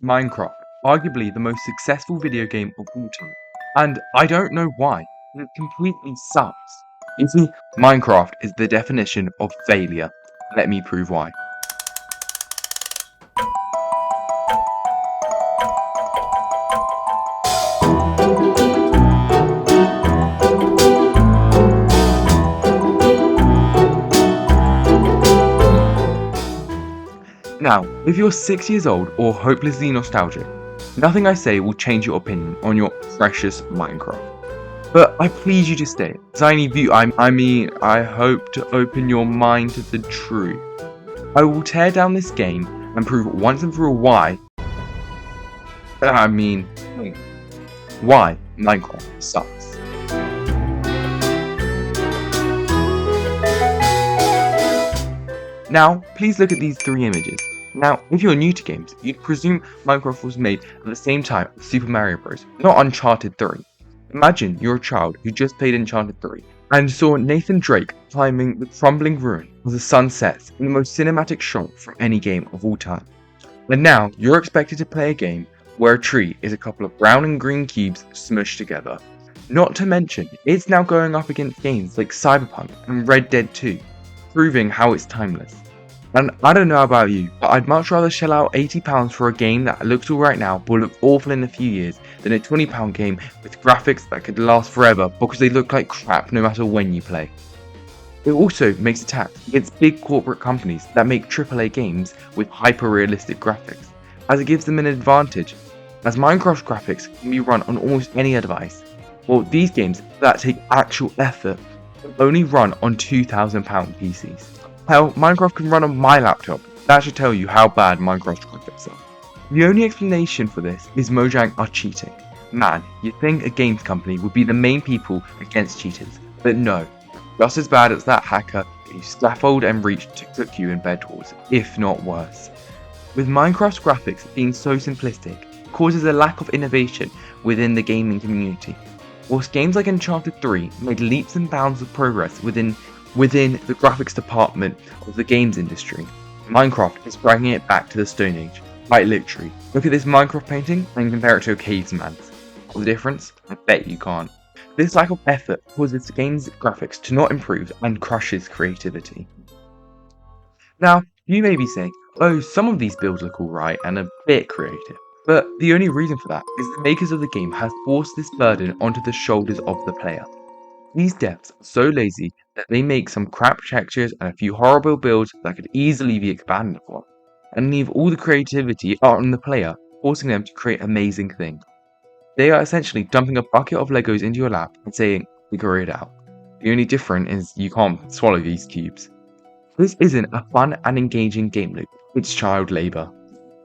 Minecraft, arguably the most successful video game of all time. And I don't know why. It completely sucks. You see, Minecraft is the definition of failure. Let me prove why. Now, if you're 6 years old or hopelessly nostalgic, nothing I say will change your opinion on your precious Minecraft. But I please you to stay, as I hope to open your mind to the truth. I will tear down this game and prove once and for all why Minecraft sucks. Now, please look at these 3 images. Now, if you're new to games, you'd presume Minecraft was made at the same time as Super Mario Bros., not Uncharted 3. Imagine you're a child who just played Uncharted 3 and saw Nathan Drake climbing the crumbling ruin as the sun sets in the most cinematic shot from any game of all time. And now, you're expected to play a game where a tree is a couple of brown and green cubes smushed together. Not to mention, it's now going up against games like Cyberpunk and Red Dead 2, proving how it's timeless. And I don't know about you, but I'd much rather shell out £80 for a game that looks alright now but will look awful in a few years than a £20 game with graphics that could last forever because they look like crap no matter when you play. It also makes attacks against big corporate companies that make AAA games with hyper-realistic graphics, as it gives them an advantage, as Minecraft graphics can be run on almost any device, while these games that take actual effort can only run on £2,000 PCs. Hell, Minecraft can run on my laptop. That should tell you how bad Minecraft graphics are. The only explanation for this is Mojang are cheating. Man, you'd think a games company would be the main people against cheaters, but no. Just as bad as that hacker who scaffold and reach to cook you in Bed Wars, if not worse. With Minecraft's graphics being so simplistic, it causes a lack of innovation within the gaming community. Whilst games like Uncharted 3 made leaps and bounds of progress within the graphics department of the games industry, Minecraft is bringing it back to the Stone Age. Quite literally. Look at this Minecraft painting and compare it to a caveman's. What's the difference? I bet you can't. This lack of effort causes the game's graphics to not improve and crushes creativity. Now, you may be saying, oh, some of these builds look alright and a bit creative. But the only reason for that is the makers of the game have forced this burden onto the shoulders of the player. These devs are so lazy that they make some crap textures and a few horrible builds that could easily be expanded upon, and leave all the creativity on the player, forcing them to create amazing things. They are essentially dumping a bucket of Legos into your lap and saying, figure it out. The only difference is you can't swallow these cubes. This isn't a fun and engaging game loop, it's child labour.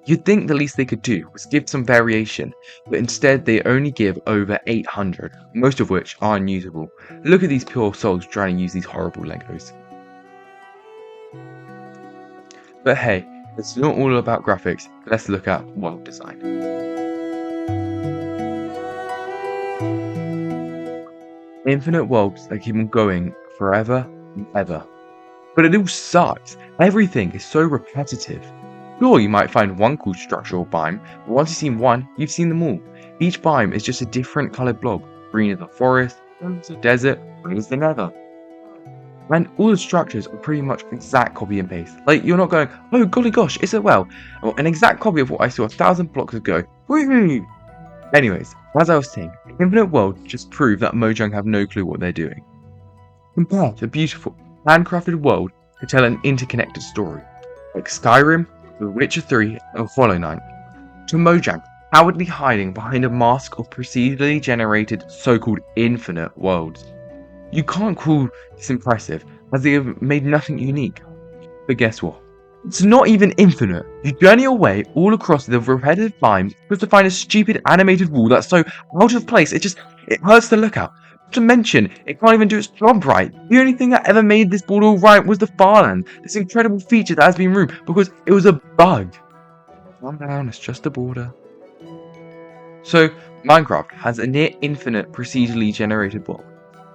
You'd think the least they could do was give some variation, but instead they only give over 800, most of which are unusable. Look at these poor souls trying to use these horrible Legos. But hey, it's not all about graphics, let's look at world design. Infinite worlds that keep on going forever and ever. But it all sucks, everything is so repetitive. Sure, you might find one cool structural biome, but once you've seen one, you've seen them all. Each biome is just a different coloured blob. Green is the forest, blue is the desert, green is the nether. And all the structures are pretty much exact copy and paste. Like, you're not going, oh golly gosh, is it well? Or an exact copy of what I saw 1,000 blocks ago. Woohoo! Anyways, as I was saying, Infinite World just prove that Mojang have no clue what they're doing. Compare the beautiful, handcrafted world to tell an interconnected story, like Skyrim, The Witcher 3, and Hollow Knight, to Mojang cowardly hiding behind a mask of procedurally generated so-called infinite worlds. You can't call this impressive, as they have made nothing unique. But guess what? It's not even infinite. You journey your way all across the repetitive biomes just to find a stupid animated wall that's so out of place it hurts to look at. Not to mention, it can't even do its job right. The only thing that ever made this board alright was the Farland, this incredible feature that has been removed because it was a bug. Calm down, it's just a border. So, Minecraft has a near infinite procedurally generated world.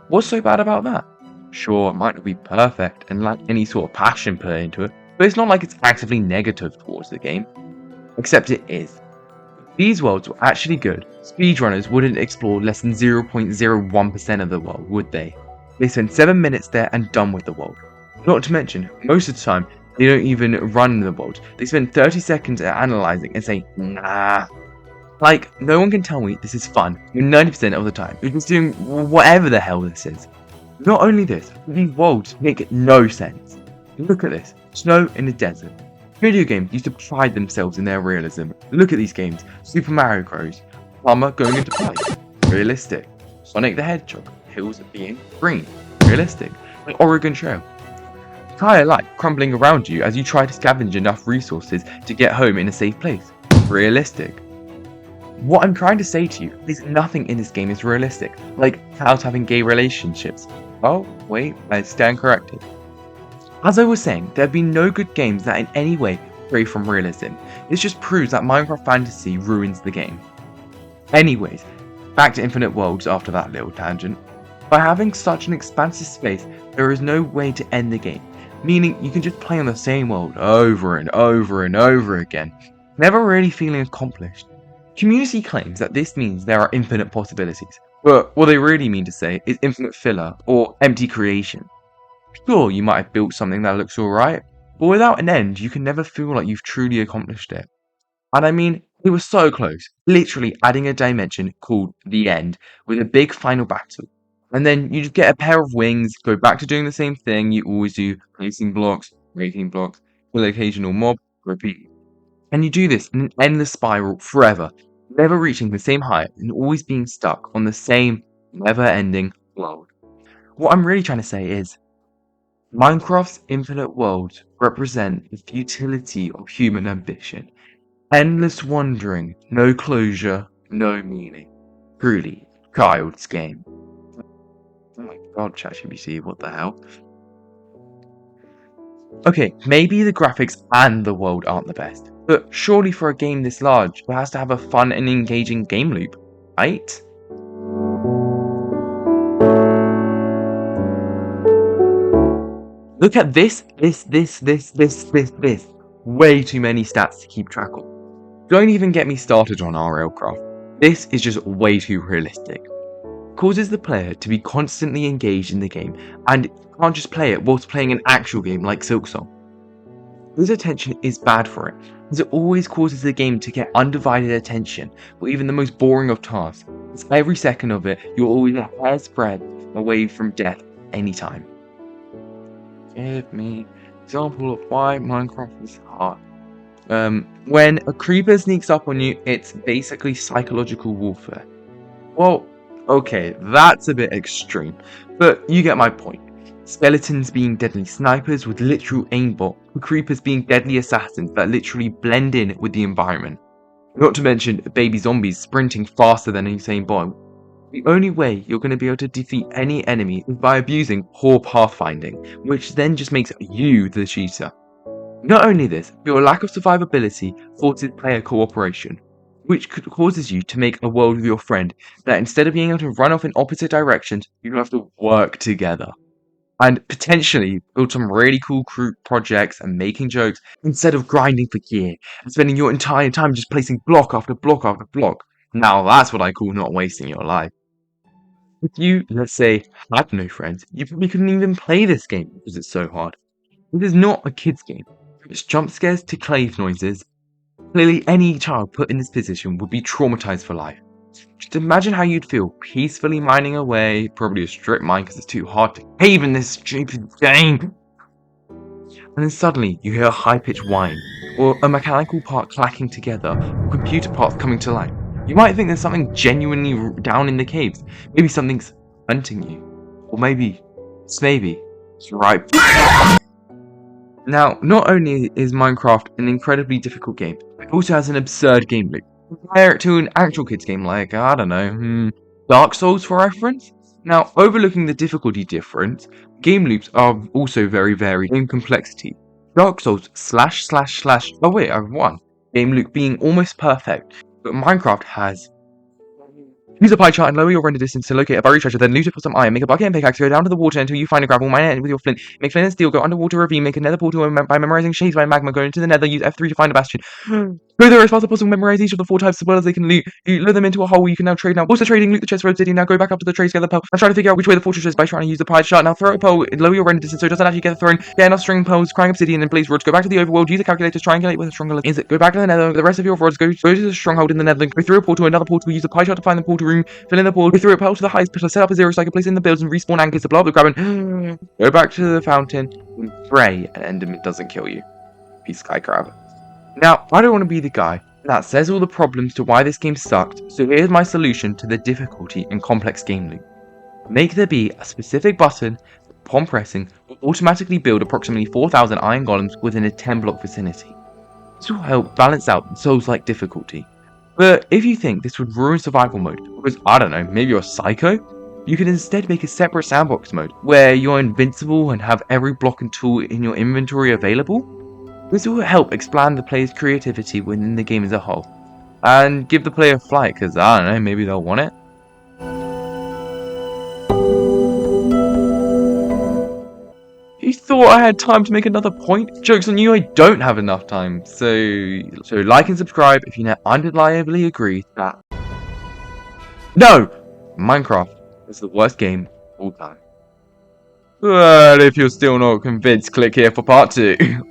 What's so bad about that? Sure, it might not be perfect and lack any sort of passion put into it, but it's not like it's actively negative towards the game. Except it is. These worlds were actually good. Speedrunners wouldn't explore less than 0.01% of the world, would they? They spend 7 minutes there and done with the world. Not to mention, most of the time, they don't even run the world. They spend 30 seconds at analysing and say, nah. Like, no one can tell me this is fun. 90% of the time, you're just doing whatever the hell this is. Not only this, these worlds make no sense. Look at this, snow in the desert. Video games used to pride themselves in their realism. Look at these games, Super Mario Bros. Plumber going into pipe, realistic. Sonic the Hedgehog, hills being green, realistic. Like Oregon Trail. Entire life crumbling around you as you try to scavenge enough resources to get home in a safe place, realistic. What I'm trying to say to you is nothing in this game is realistic, like cows having gay relationships. Oh, wait, I stand corrected. As I was saying, there have been no good games that in any way stray from realism. This just proves that Minecraft Fantasy ruins the game. Anyways, back to Infinite Worlds after that little tangent. By having such an expansive space, there is no way to end the game, meaning you can just play on the same world over and over and over again, never really feeling accomplished. Community claims that this means there are infinite possibilities, but what they really mean to say is infinite filler or empty creation. Sure, you might have built something that looks alright, but without an end, you can never feel like you've truly accomplished it. And I mean, it was so close, literally adding a dimension called the end with a big final battle. And then you just get a pair of wings, go back to doing the same thing you always do, placing blocks, making blocks, kill an occasional mob, repeat. And you do this in an endless spiral forever, never reaching the same height and always being stuck on the same never-ending world. What I'm really trying to say is, Minecraft's infinite worlds represent the futility of human ambition. Endless wandering, no closure, no meaning. Truly, child's game. Oh my god, ChatGPT, what the hell? Okay, maybe the graphics and the world aren't the best, but surely for a game this large, it has to have a fun and engaging game loop, right? Look at this. Way too many stats to keep track of. Don't even get me started on RLCraft. This is just way too realistic. It causes the player to be constantly engaged in the game and can't just play it whilst playing an actual game like Silksong. This attention is bad for it, as it always causes the game to get undivided attention for even the most boring of tasks, as every second of it you're always a hair's breadth away from death anytime. Give me an example of why Minecraft is hard. When a creeper sneaks up on you, it's basically psychological warfare. Well, okay, that's a bit extreme, but you get my point. Skeletons being deadly snipers with literal aimbot, creepers being deadly assassins that literally blend in with the environment. Not to mention baby zombies sprinting faster than Usain Bolt. The only way you're going to be able to defeat any enemy is by abusing poor pathfinding, which then just makes you the cheater. Not only this, your lack of survivability forces player cooperation, which causes you to make a world with your friend that instead of being able to run off in opposite directions, you have to work together. And potentially build some really cool group projects and making jokes instead of grinding for gear and spending your entire time just placing block after block after block. Now that's what I call not wasting your life. If you, let's say, had no friends, you probably couldn't even play this game because it's so hard. This is not a kid's game. It's jump scares to clave noises. Clearly any child put in this position would be traumatized for life. Just imagine how you'd feel peacefully mining away, probably a strict mine because it's too hard to cave in this stupid game. And then suddenly you hear a high-pitched whine, or a mechanical part clacking together, or computer parts coming to life. You might think there's something genuinely down in the caves. Maybe something's hunting you. Or maybe, it's right. Now, not only is Minecraft an incredibly difficult game, it also has an absurd game loop. Compare it to an actual kids game like, I don't know, Dark Souls for reference? Now, overlooking the difficulty difference, game loops are also very varied in complexity. Dark Souls //, oh wait, I've won. Game loop being almost perfect, but Minecraft has Use a pie chart and lower your render distance to locate a buried treasure, then loot it for some iron. Make a bucket and pickaxe, go down to the water until you find a gravel, mine it with your flint. Make flint and steel, go underwater ravine, make a nether portal by memorizing shades by magma, go into the nether, use F3 to find a bastion. Go there as fast as possible, memorize each of the 4 types as well as they can loot. You lure them into a hole where you can now trade now. Also trading, loot the chest for obsidian, now go back up to the trade, gather pearl. I'm trying to figure out which way the fortress is by trying to use the pie chart. Now throw a pearl, lower your render distance so it doesn't actually get thrown. Get enough string pearls, crying obsidian and blaze rods. Go back to the overworld, use the calculator, triangulate with a stronger is it. Go back to the nether, the rest of your rods, go to the stronghold in the nether, go through a portal, another portal, use the pie chart to find the portal room, fill in the portal, go through a pearl to the highest pillar, set up a zero so I can place in the builds and respawn anchors to blow up the grab and go back to the fountain and pray and Enderman doesn't kill you. Peace, sky crab. Now, I don't want to be the guy that says all the problems to why this game sucked, so here's my solution to the difficulty and complex game loop. Make there be a specific button that, upon pressing, will automatically build approximately 4,000 iron golems within a 10 block vicinity. This will help balance out Souls-like difficulty. But if you think this would ruin survival mode, because I don't know, maybe you're psycho, you can instead make a separate sandbox mode, where you're invincible and have every block and tool in your inventory available. This will help expand the player's creativity within the game as a whole, and give the player a flight, because I don't know, maybe they'll want it. You thought I had time to make another point? Joke's on you, I don't have enough time, so like and subscribe if you now undeniably agree that no! Minecraft is the worst game of all time. But if you're still not convinced, click here for part 2.